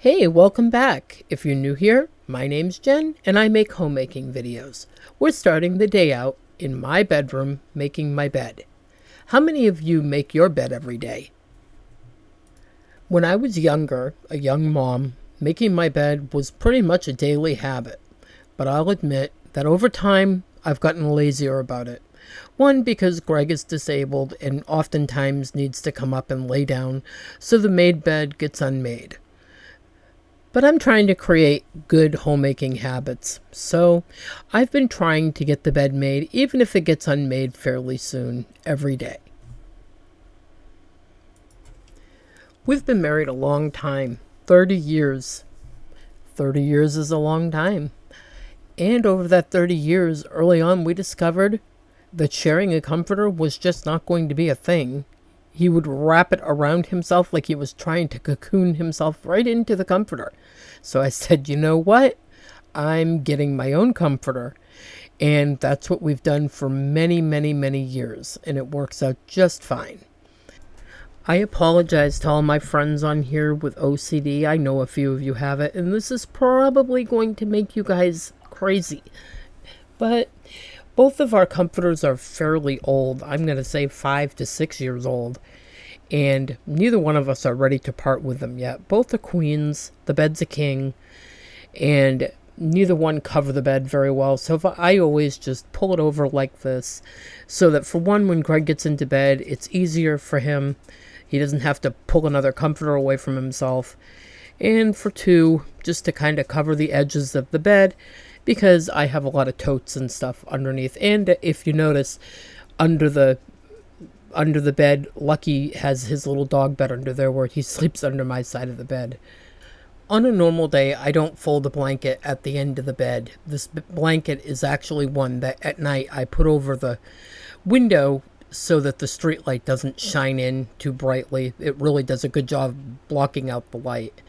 Hey, welcome back. If you're new here, my name's Jen and I make homemaking videos. We're starting the day out in my bedroom making my bed. How many of you make your bed every day? When I was younger, a young mom, making my bed was pretty much a daily habit. But I'll admit that over time, I've gotten lazier about it. One, because Greg is disabled and oftentimes needs to come up and lay down, so the made bed gets unmade. But I'm trying to create good homemaking habits, so I've been trying to get the bed made, even if it gets unmade fairly soon, every day. We've been married a long time, 30 years. 30 years is a long time. And over that 30 years, early on, we discovered that sharing a comforter was just not going to be a thing. He would wrap it around himself like he was trying to cocoon himself right into the comforter. So I said, you know what? I'm getting my own comforter. And that's what we've done for many, many, many years. And it works out just fine. I apologize to all my friends on here with OCD. I know a few of you have it. And this is probably going to make you guys crazy. But both of our comforters are fairly old. I'm going to say 5 to 6 years old. And neither one of us are ready to part with them yet. Both are queens. The bed's a king. And neither one cover the bed very well. So I always just pull it over like this. So that for one, when Greg gets into bed, it's easier for him. He doesn't have to pull another comforter away from himself. And for two, just to kind of cover the edges of the bed, because I have a lot of totes and stuff underneath. And if you notice, under the bed, Lucky has his little dog bed under there where he sleeps under my side of the bed. On a normal day, I don't fold a blanket at the end of the bed. This blanket is actually one that at night I put over the window so that the street light doesn't shine in too brightly. It really does a good job blocking out the light.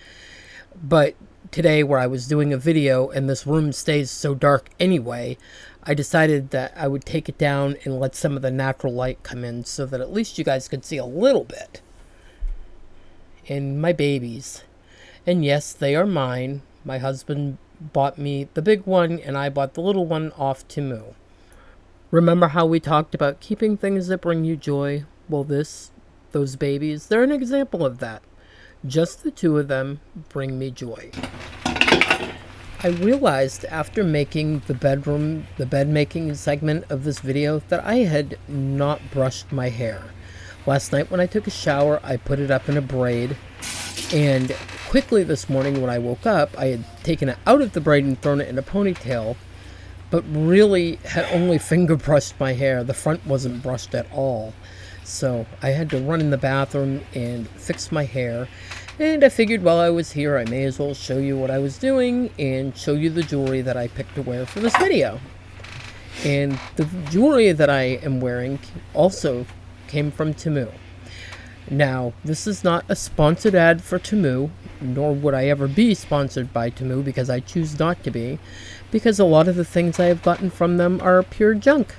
But today, where I was doing a video and this room stays so dark anyway, I decided that I would take it down and let some of the natural light come in so that at least you guys could see a little bit. And my babies. And yes, they are mine. My husband bought me the big one and I bought the little one off Temu. Remember how we talked about keeping things that bring you joy? Well, those babies, they're an example of that. Just the two of them bring me joy. I realized after making the bed making segment of this video that I had not brushed my hair. Last night when I took a shower, I put it up in a braid. And quickly this morning when I woke up, I had taken it out of the braid and thrown it in a ponytail, but really had only finger brushed my hair. The front wasn't brushed at all. So I had to run in the bathroom and fix my hair. And I figured while I was here, I may as well show you what I was doing and show you the jewelry that I picked to wear for this video. And the jewelry that I am wearing also came from Temu. Now, this is not a sponsored ad for Temu, nor would I ever be sponsored by Temu because I choose not to be, because a lot of the things I have gotten from them are pure junk.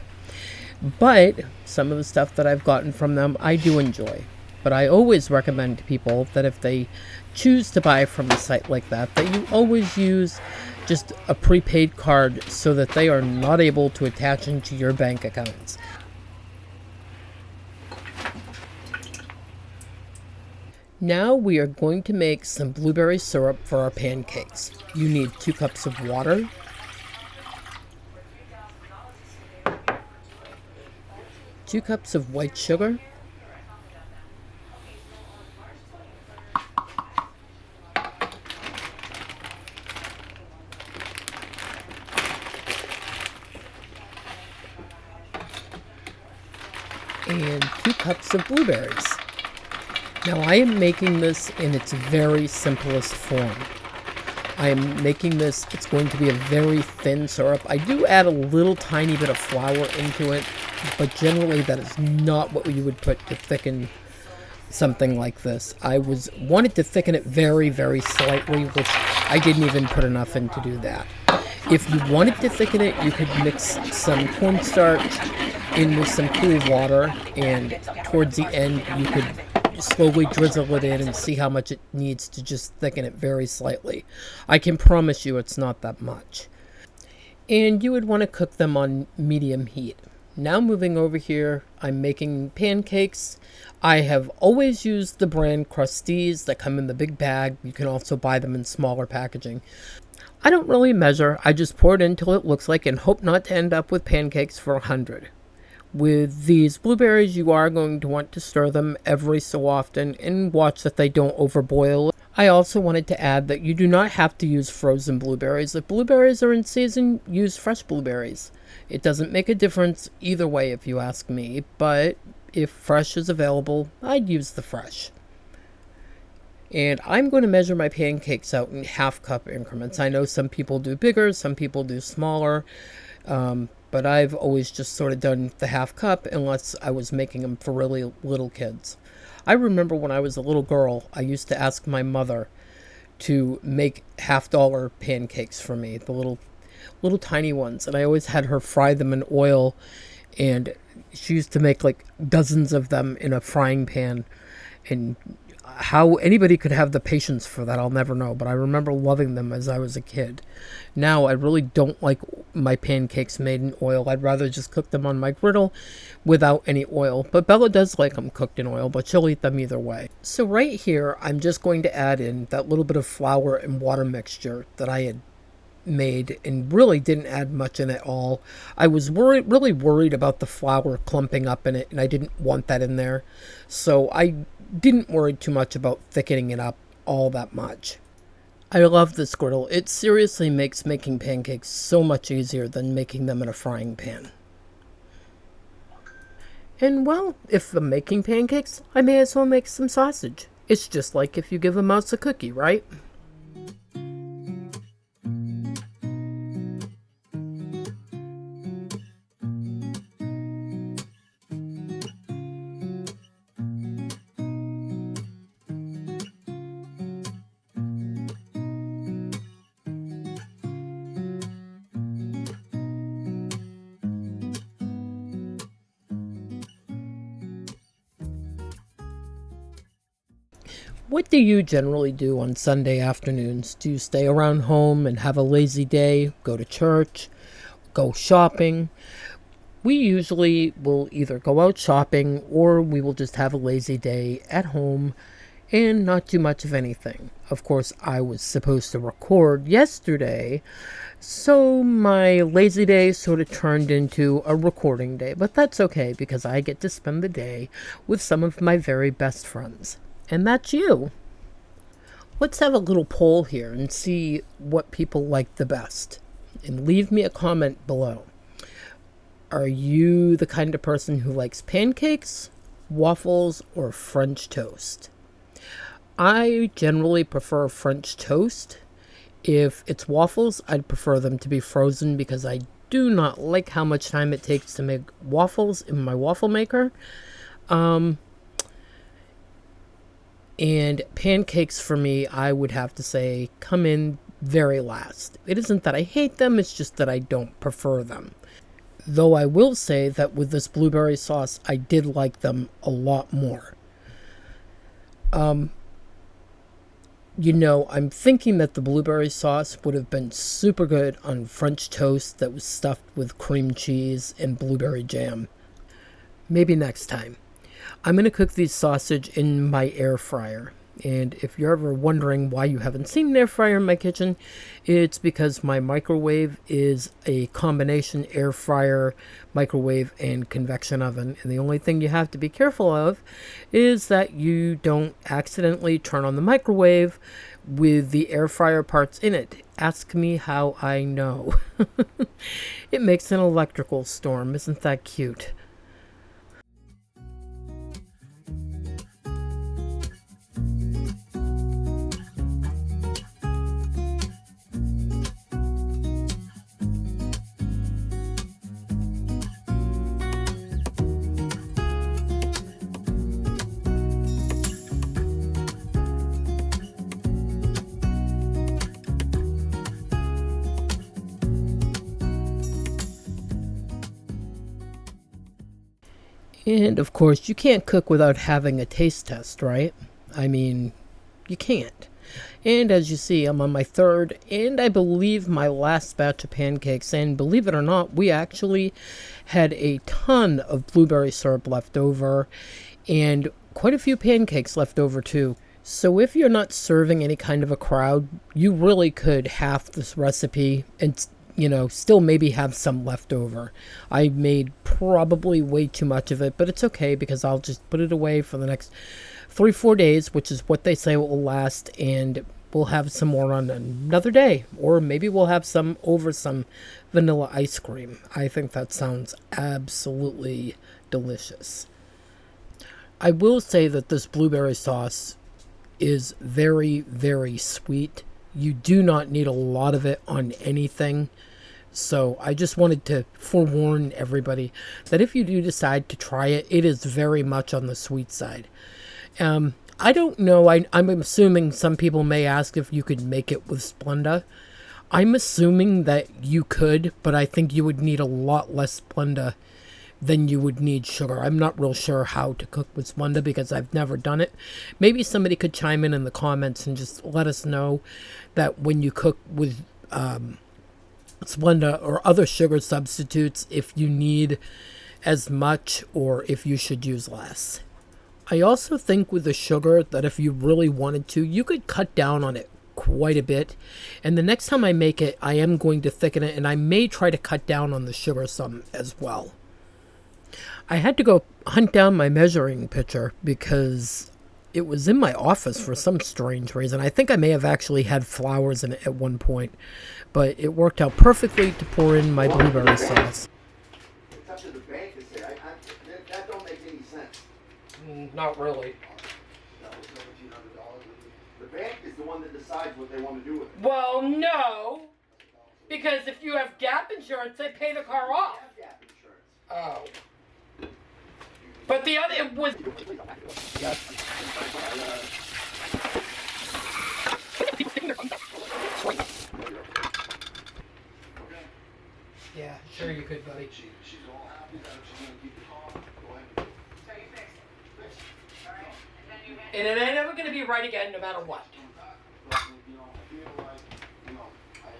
But some of the stuff that I've gotten from them, I do enjoy. But I always recommend to people that if they choose to buy from a site like that, that you always use just a prepaid card so that they are not able to attach into your bank accounts. Now we are going to make some blueberry syrup for our pancakes. You need 2 cups of water, 2 cups of white sugar, and 2 cups of blueberries. Now I am making this in its very simplest form. I am making this, it's going to be a very thin syrup. I do add a little tiny bit of flour into it, but generally that is not what you would put to thicken something like this. I wanted to thicken it very, very slightly, which I didn't even put enough in to do that. If you wanted to thicken it, you could mix some cornstarch in with some cool water, and towards the end you could slowly drizzle it in and see how much it needs to just thicken it very slightly. I can promise you it's not that much. And you would want to cook them on medium heat. Now moving over here, I'm making pancakes. I have always used the brand Crusties that come in the big bag. You can also buy them in smaller packaging. I don't really measure. I just pour it in till it looks like, and hope not to end up with pancakes for 100. With these blueberries, you are going to want to stir them every so often and watch that they don't overboil. I also wanted to add that you do not have to use frozen blueberries. If blueberries are in season, use fresh blueberries. It doesn't make a difference either way if you ask me, but if fresh is available, I'd use the fresh. And I'm going to measure my pancakes out in half-cup increments. I know some people do bigger, some people do smaller, but I've always just sort of done the half cup unless I was making them for really little kids. I remember when I was a little girl, I used to ask my mother to make $50 pancakes for me, the little tiny ones, and I always had her fry them in oil, and she used to make like dozens of them in a frying pan. And how anybody could have the patience for that, I'll never know, but I remember loving them as I was a kid. Now, I really don't like my pancakes made in oil. I'd rather just cook them on my griddle without any oil. But Bella does like them cooked in oil, but she'll eat them either way. So right here, I'm just going to add in that little bit of flour and water mixture that I had made and really didn't add much in at all. I was really worried about the flour clumping up in it, and I didn't want that in there. So I didn't worry too much about thickening it up all that much. I love this griddle. It seriously makes making pancakes so much easier than making them in a frying pan. And well, if I'm making pancakes, I may as well make some sausage. It's just like if you give a mouse a cookie, right? What do you generally do on Sunday afternoons? Do you stay around home and have a lazy day, go to church, go shopping? We usually will either go out shopping or we will just have a lazy day at home and not do much of anything. Of course, I was supposed to record yesterday, so my lazy day sort of turned into a recording day, but that's okay because I get to spend the day with some of my very best friends. And that's you. Let's have a little poll here and see what people like the best. And leave me a comment below. Are you the kind of person who likes pancakes, waffles, or French toast? I generally prefer French toast. If it's waffles, I'd prefer them to be frozen because I do not like how much time it takes to make waffles in my waffle maker. And pancakes for me, I would have to say, come in very last. It isn't that I hate them, it's just that I don't prefer them. Though I will say that with this blueberry sauce, I did like them a lot more. I'm thinking that the blueberry sauce would have been super good on French toast that was stuffed with cream cheese and blueberry jam. Maybe next time. I'm going to cook these sausage in my air fryer. And if you're ever wondering why you haven't seen an air fryer in my kitchen, it's because my microwave is a combination air fryer, microwave, and convection oven. And the only thing you have to be careful of is that you don't accidentally turn on the microwave with the air fryer parts in it. Ask me how I know. It makes an electrical storm. Isn't that cute? And of course, you can't cook without having a taste test, right? I mean, you can't. And as you see, I'm on my third and I believe my last batch of pancakes. And believe it or not, we actually had a ton of blueberry syrup left over and quite a few pancakes left over too. So if you're not serving any kind of a crowd, you really could half this recipe and still maybe have some left over. I made probably way too much of it, but it's okay because I'll just put it away for the next 3-4 days, which is what they say it will last, and we'll have some more on another day, or maybe we'll have some over some vanilla ice cream. I think that sounds absolutely delicious. I will say that this blueberry sauce is very, very sweet. You do not need a lot of it on anything. So I just wanted to forewarn everybody that if you do decide to try it, it is very much on the sweet side. I don't know. I'm assuming some people may ask if you could make it with Splenda. I'm assuming that you could, but I think you would need a lot less Splenda than you would need sugar. I'm not real sure how to cook with Splenda because I've never done it. Maybe somebody could chime in the comments and just let us know that when you cook with Splenda or other sugar substitutes, if you need as much or if you should use less. I also think with the sugar that if you really wanted to, you could cut down on it quite a bit. And the next time I make it, I am going to thicken it, and I may try to cut down on the sugar some as well. I had to go hunt down my measuring pitcher because it was in my office for some strange reason. I think I may have actually had flowers in it at one point, but it worked out perfectly to pour in my blueberry sauce. It's up to the bank to say, that don't make any sense. Not really. That was $1,700. The bank is the one that decides what they want to do with it. Well, no, because if you have gap insurance, they pay the car off. They have gap insurance. Oh. But the other, it was... Yeah, sure you could, buddy. She's all happy that she's going to keep the car. Go ahead. So you fixed it? Fix it. All right. And then you had... And it ain't ever going to be right again, no matter what. But, I feel like, I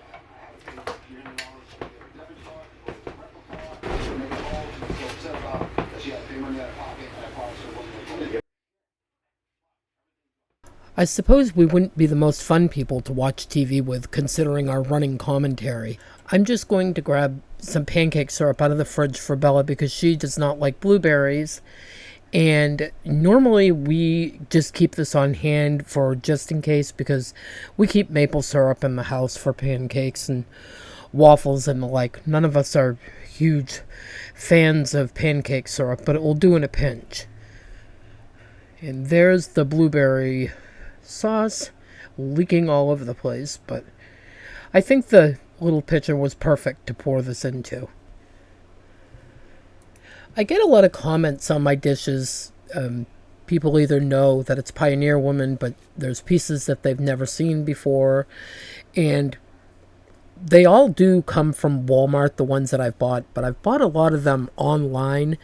have to pay $300 for the debit card, for the rental car, and they called, she was so upset about that she had to pay money out of pocket, and I promised her wasn't going to do it. I suppose we wouldn't be the most fun people to watch TV with, considering our running commentary. I'm just going to grab some pancake syrup out of the fridge for Bella because she does not like blueberries. And normally we just keep this on hand for just in case because we keep maple syrup in the house for pancakes and waffles and the like. None of us are huge fans of pancake syrup, but it will do in a pinch. And there's the blueberry sauce leaking all over the place, but I think the little pitcher was perfect to pour this into. I get a lot of comments on my dishes. People either know that it's Pioneer Woman, but there's pieces that they've never seen before, and they all do come from Walmart, the ones that I've bought, but I've bought a lot of them online,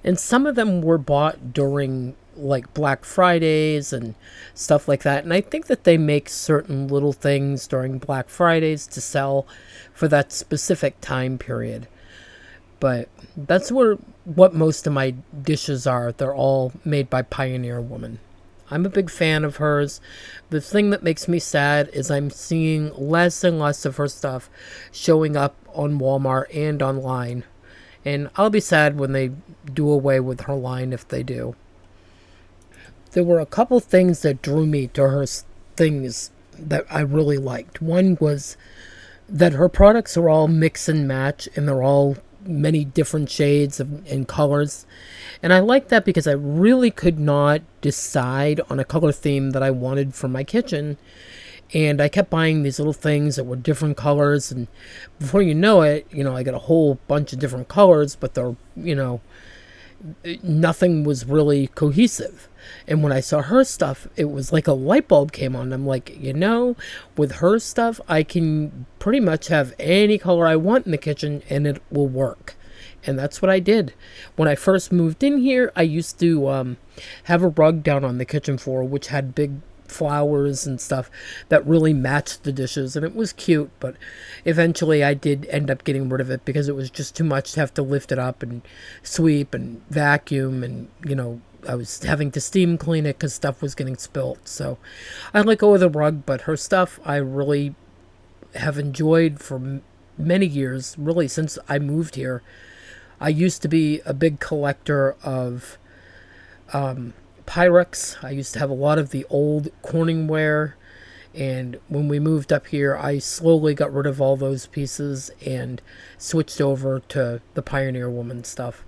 and some of them were bought during like Black Fridays and stuff like that. And I think that they make certain little things during Black Fridays to sell for that specific time period. But that's what most of my dishes are. They're all made by Pioneer Woman. I'm a big fan of hers. The thing that makes me sad is I'm seeing less and less of her stuff showing up on Walmart and online. And I'll be sad when they do away with her line if they do. There were a couple things that drew me to her things that I really liked. One was that her products are all mix and match, and they're all many different shades and colors. And I like that because I really could not decide on a color theme that I wanted for my kitchen. And I kept buying these little things that were different colors. And before you know it, I got a whole bunch of different colors, but they're, nothing was really cohesive. And when I saw her stuff, it was like a light bulb came on. I'm like, with her stuff, I can pretty much have any color I want in the kitchen and it will work. And that's what I did. When I first moved in here, I used to have a rug down on the kitchen floor, which had big flowers and stuff that really matched the dishes, and it was cute. But eventually I did end up getting rid of it because it was just too much to have to lift it up and sweep and vacuum, and I was having to steam clean it because stuff was getting spilt. So I let go of the rug, but her stuff I really have enjoyed for many years, really since I moved here. I used to be a big collector of Pyrex. I used to have a lot of the old Corningware, and when we moved up here, I slowly got rid of all those pieces and switched over to the Pioneer Woman stuff.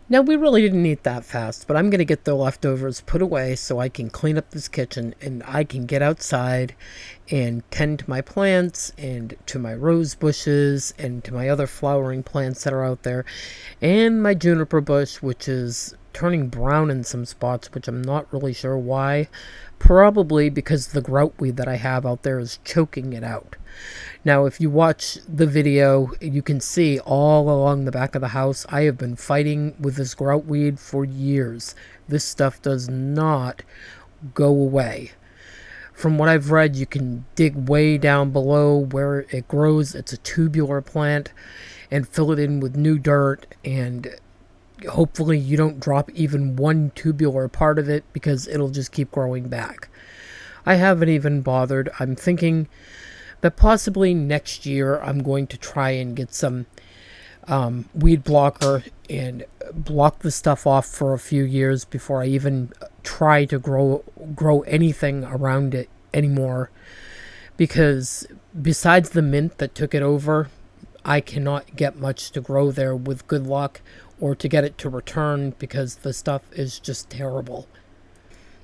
Now, we really didn't eat that fast, but I'm going to get the leftovers put away so I can clean up this kitchen and I can get outside and tend to my plants and to my rose bushes and to my other flowering plants that are out there, and my juniper bush, which is turning brown in some spots, which I'm not really sure why. Probably because the groutweed that I have out there is choking it out. Now, if you watch the video, you can see all along the back of the house, I have been fighting with this groutweed for years. This stuff does not go away. From what I've read, you can dig way down below where it grows. It's a tubular plant, and fill it in with new dirt, and hopefully you don't drop even one tubular part of it because it'll just keep growing back. I haven't even bothered. I'm thinking that possibly next year I'm going to try and get some weed blocker and block the stuff off for a few years before I even try to grow anything around it anymore, because besides the mint that took it over, I cannot get much to grow there with good luck, or to get it to return, because the stuff is just terrible.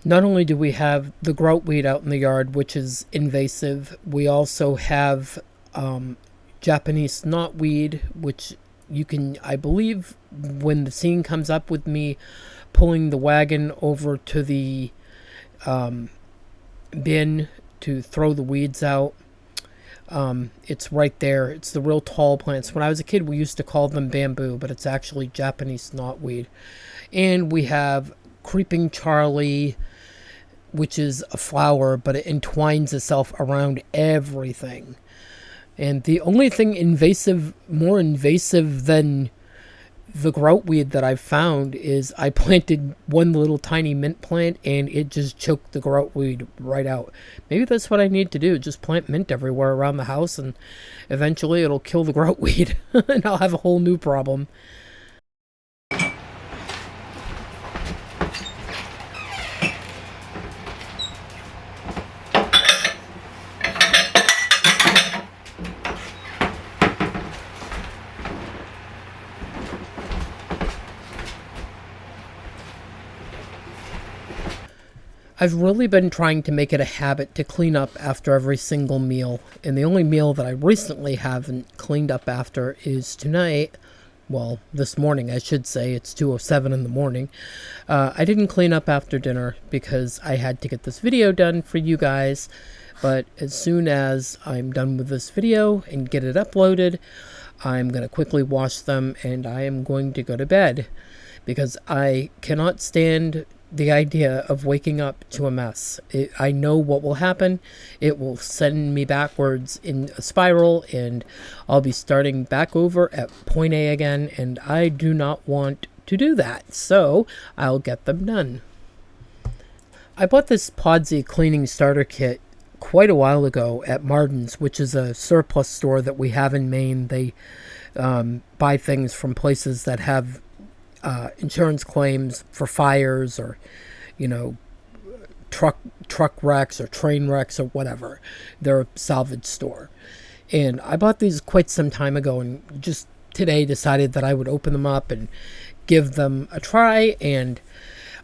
Not only do we have the groutweed out in the yard, which is invasive, we also have Japanese knotweed, which you can, I believe, when the scene comes up with me pulling the wagon over to the bin to throw the weeds out, it's right there. It's the real tall plants. When I was a kid, we used to call them bamboo, but it's actually Japanese knotweed. And we have Creeping Charlie, which is a flower, but it entwines itself around everything. And the only thing more invasive than the groutweed that I've found is I planted one little tiny mint plant and it just choked the groutweed right out. Maybe that's what I need to do, just plant mint everywhere around the house, and eventually it'll kill the groutweed and I'll have a whole new problem. I've really been trying to make it a habit to clean up after every single meal. And the only meal that I recently haven't cleaned up after is tonight. Well, this morning, I should say. It's 2:07 in the morning. I didn't clean up after dinner because I had to get this video done for you guys. But as soon as I'm done with this video and get it uploaded, I'm going to quickly wash them and I am going to go to bed because I cannot stand the idea of waking up to a mess. I know what will happen. It will send me backwards in a spiral and I'll be starting back over at point A again, and I do not want to do that. So I'll get them done. I bought this Podsy cleaning starter kit quite a while ago at Martin's, which is a surplus store that we have in Maine. They buy things from places that have insurance claims for fires or, truck wrecks or train wrecks or whatever. They're a salvage store. And I bought these quite some time ago and just today decided that I would open them up and give them a try. And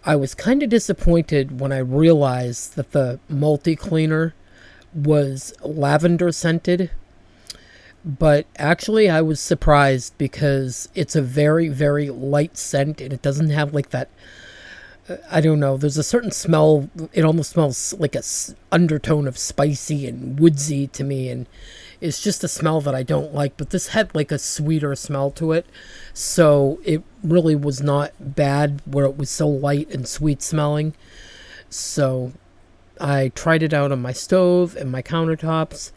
I was kind of disappointed when I realized that the multi-cleaner was lavender scented. But actually, I was surprised because it's a very, very light scent and it doesn't have like that, I don't know, there's a certain smell. It almost smells like a undertone of spicy and woodsy to me. And it's just a smell that I don't like. But this had like a sweeter smell to it. So it really was not bad where it was so light and sweet smelling. So I tried it out on my stove and my countertops.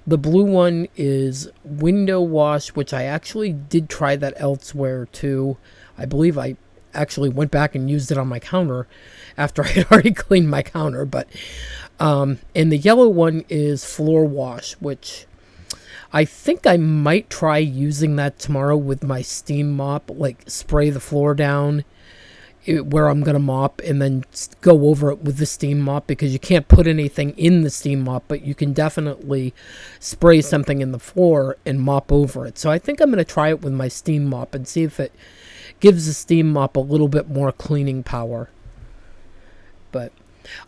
The blue one is window wash, which I actually did try that elsewhere too. I believe I actually went back and used it on my counter after I had already cleaned my counter. But and the yellow one is floor wash, which I think I might try using that tomorrow with my steam mop, like spray the floor down where I'm going to mop and then go over it with the steam mop, because you can't put anything in the steam mop, but you can definitely spray something in the floor and mop over it. So I think I'm going to try it with my steam mop and see if it gives the steam mop a little bit more cleaning power. But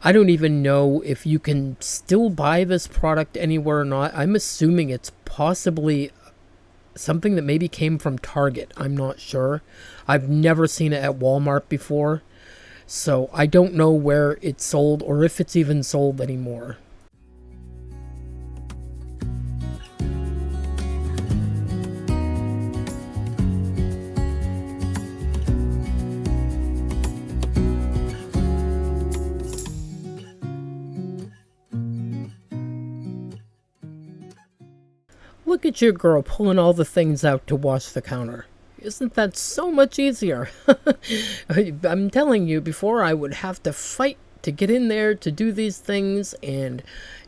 I don't even know if you can still buy this product anywhere or not. I'm assuming it's possibly something that maybe came from Target. I'm not sure. I've never seen it at Walmart before. So I don't know where it's sold or if it's even sold anymore. Look at your girl pulling all the things out to wash the counter. Isn't that so much easier? I'm telling you, before I would have to fight to get in there to do these things, and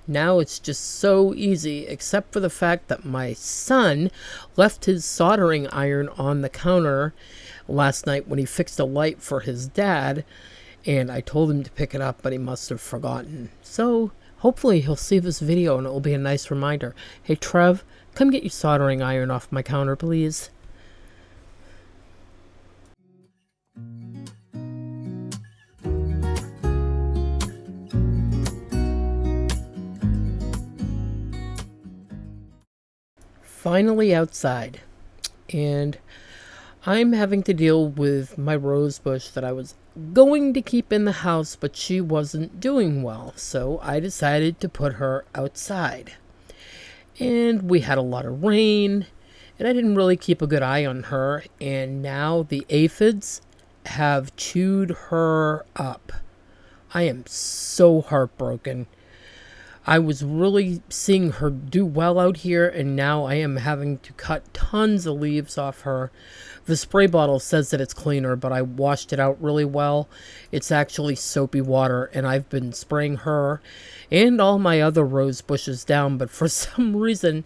now it's just so easy, except for the fact that my son left his soldering iron on the counter last night when he fixed a light for his dad, and I told him to pick it up, but he must have forgotten. So hopefully he'll see this video and it will be a nice reminder. Hey Trev, come get your soldering iron off my counter, please. Finally outside, and I'm having to deal with my rose bush that I was going to keep in the house, but she wasn't doing well, so I decided to put her outside. And we had a lot of rain, and I didn't really keep a good eye on her, and now the aphids have chewed her up. I am so heartbroken. I was really seeing her do well out here, and now I am having to cut tons of leaves off her. The spray bottle says that it's cleaner, but I washed it out really well. It's actually soapy water, and I've been spraying her and all my other rose bushes down, but for some reason,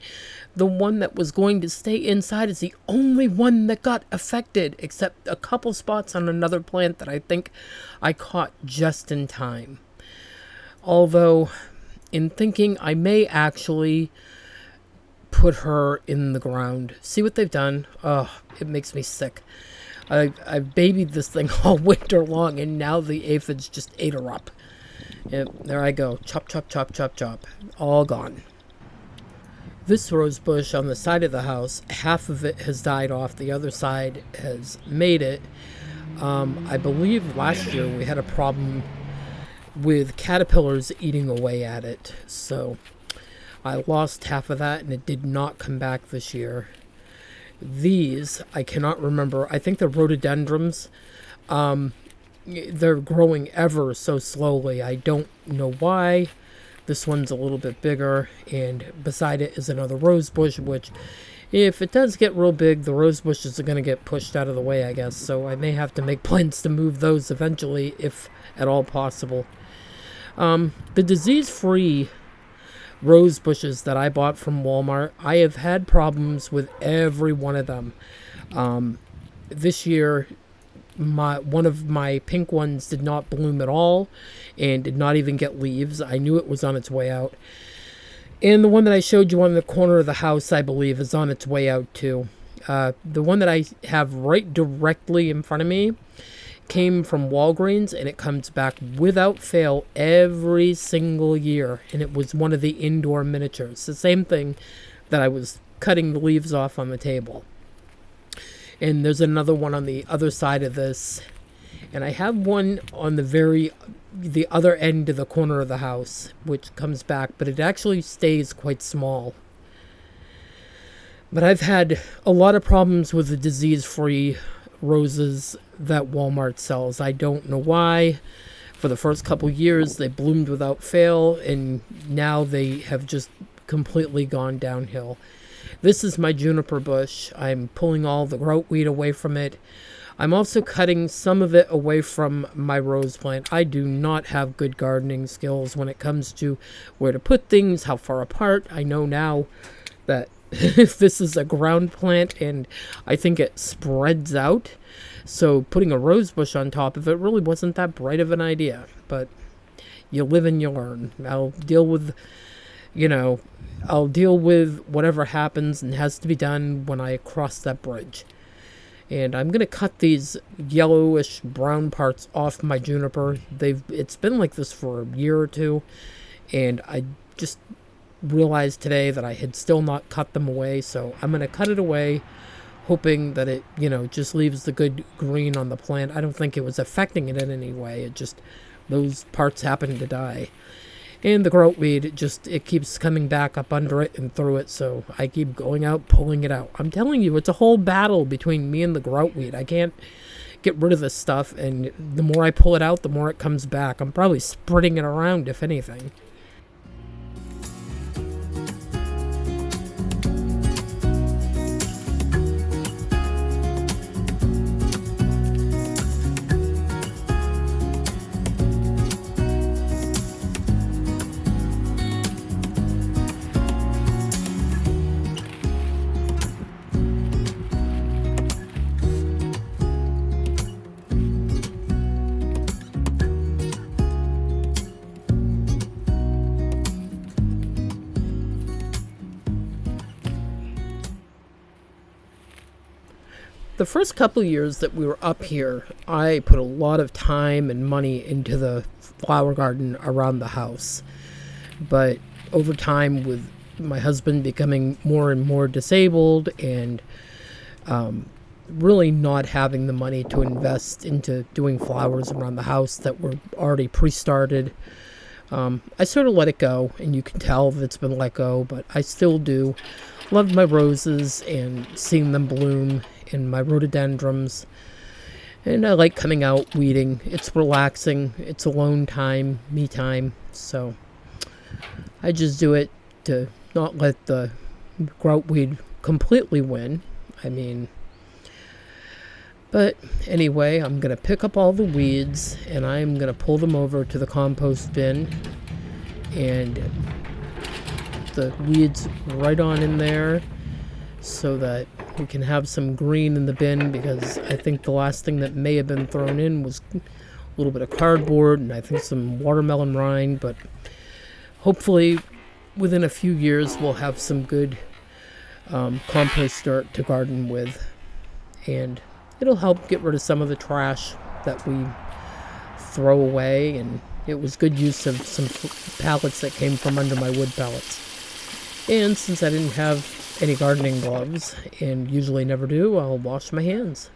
the one that was going to stay inside is the only one that got affected, except a couple spots on another plant that I think I caught just in time. Although, in thinking, I may actually put her in the ground. See what they've done? Oh, it makes me sick. I've babied this thing all winter long, and now the aphids just ate her up. Yep, there I go. Chop, chop, chop, chop, chop. All gone. This rose bush on the side of the house, half of it has died off. The other side has made it. I believe last year we had a problem with caterpillars eating away at it. So I lost half of that and it did not come back this year. These, I cannot remember. I think they're rhododendrons. They're growing ever so slowly. I don't know why. This one's a little bit bigger, and beside it is another rose bush, which, if it does get real big, the rose bushes are going to get pushed out of the way, I guess. So I may have to make plans to move those eventually, if at all possible. The disease-free rose bushes that I bought from Walmart, I have had problems with every one of them. This year, one of my pink ones did not bloom at all and did not even get leaves. I knew it was on its way out. And the one that I showed you on the corner of the house, I believe, is on its way out too. The one that I have right directly in front of me came from Walgreens, and it comes back without fail every single year. And it was one of the indoor miniatures. The same thing that I was cutting the leaves off on the table. And there's another one on the other side of this. And I have one on the other end of the corner of the house, which comes back, but it actually stays quite small. But I've had a lot of problems with the disease-free roses that Walmart sells. I don't know why. For the first couple years, they bloomed without fail, and now they have just completely gone downhill. This is my juniper bush. I'm pulling all the grout weed away from it. I'm also cutting some of it away from my rose plant. I do not have good gardening skills when it comes to where to put things, how far apart. I know now that if this is a ground plant, and I think it spreads out, so putting a rose bush on top of it really wasn't that bright of an idea. But you live and you learn. I'll deal with whatever happens and has to be done when I cross that bridge. And I'm going to cut these yellowish brown parts off my juniper. It's been like this for a year or two, and I just realized today that I had still not cut them away, so I'm going to cut it away, hoping that it, just leaves the good green on the plant. I don't think it was affecting it in any way. It just, those parts happened to die. And the grout weed, it keeps coming back up under it and through it, so I keep going out, pulling it out. I'm telling you, it's a whole battle between me and the grout weed. I can't get rid of this stuff, and the more I pull it out, the more it comes back. I'm probably spreading it around, if anything. The first couple of years that we were up here, I put a lot of time and money into the flower garden around the house. But over time, with my husband becoming more and more disabled and really not having the money to invest into doing flowers around the house that were already pre-started, I sort of let it go, and you can tell that it's been let go, but I still do love my roses and seeing them bloom, and my rhododendrons, and I like coming out weeding. It's relaxing, it's alone time, me time, so I just do it to not let the grout weed completely win. But anyway, I'm going to pick up all the weeds, and I'm going to pull them over to the compost bin, and the weeds right on in there, so that we can have some green in the bin, because I think the last thing that may have been thrown in was a little bit of cardboard and I think some watermelon rind. But hopefully within a few years we'll have some good compost dirt to garden with, and it'll help get rid of some of the trash that we throw away and It was good use of some pallets that came from under my wood pallets. And since I didn't have any gardening gloves, and usually never do, I'll wash my hands.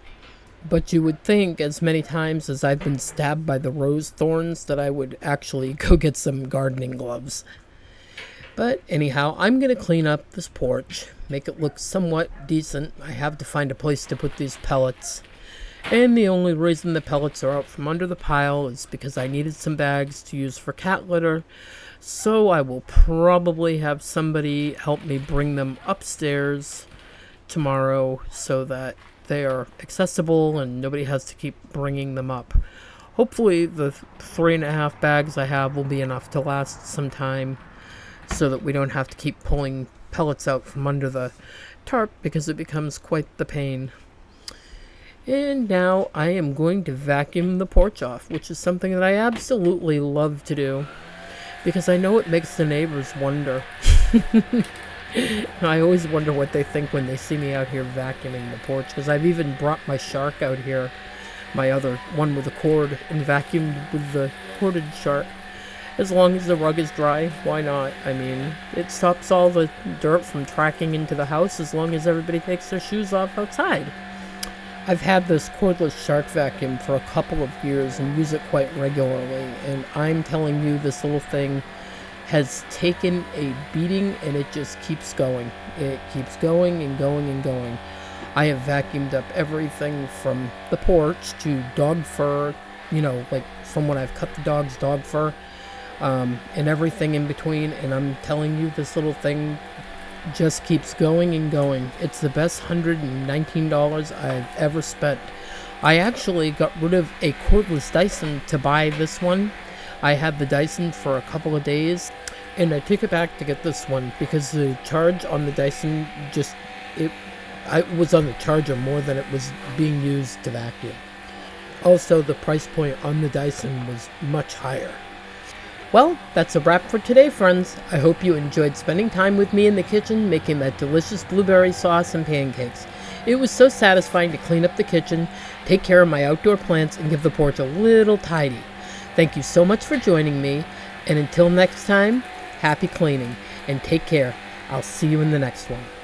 But you would think, as many times as I've been stabbed by the rose thorns, that I would actually go get some gardening gloves. But anyhow, I'm going to clean up this porch, make it look somewhat decent. I have to find a place to put these pellets. And the only reason the pellets are out from under the pile is because I needed some bags to use for cat litter. So I will probably have somebody help me bring them upstairs tomorrow so that they are accessible and nobody has to keep bringing them up. Hopefully the 3.5 bags I have will be enough to last some time so that we don't have to keep pulling pellets out from under the tarp because it becomes quite the pain. And now I am going to vacuum the porch off, which is something that I absolutely love to do because I know it makes the neighbors wonder. I always wonder what they think when they see me out here vacuuming the porch, because I've even brought my shark out here, my other one with a cord, and vacuumed with the corded shark. As long as the rug is dry, why not? I mean, it stops all the dirt from tracking into the house as long as everybody takes their shoes off outside. I've had this cordless shark vacuum for a couple of years and use it quite regularly, and I'm telling you, this little thing has taken a beating and it just keeps going. It keeps going and going and going. I have vacuumed up everything from the porch to dog fur, like from when I've cut the dog's dog fur, and everything in between, and I'm telling you, this little thing just keeps going and going. It's the best $119 I've ever spent. I actually got rid of a cordless Dyson to buy this one. I had the Dyson for a couple of days, and I took it back to get this one because the charge on the Dyson I was on the charger more than it was being used to vacuum. Also, the price point on the Dyson was much higher. Well, that's a wrap for today, friends. I hope you enjoyed spending time with me in the kitchen making that delicious blueberry sauce and pancakes. It was so satisfying to clean up the kitchen, take care of my outdoor plants, and give the porch a little tidy. Thank you so much for joining me, and until next time, happy cleaning, and take care. I'll see you in the next one.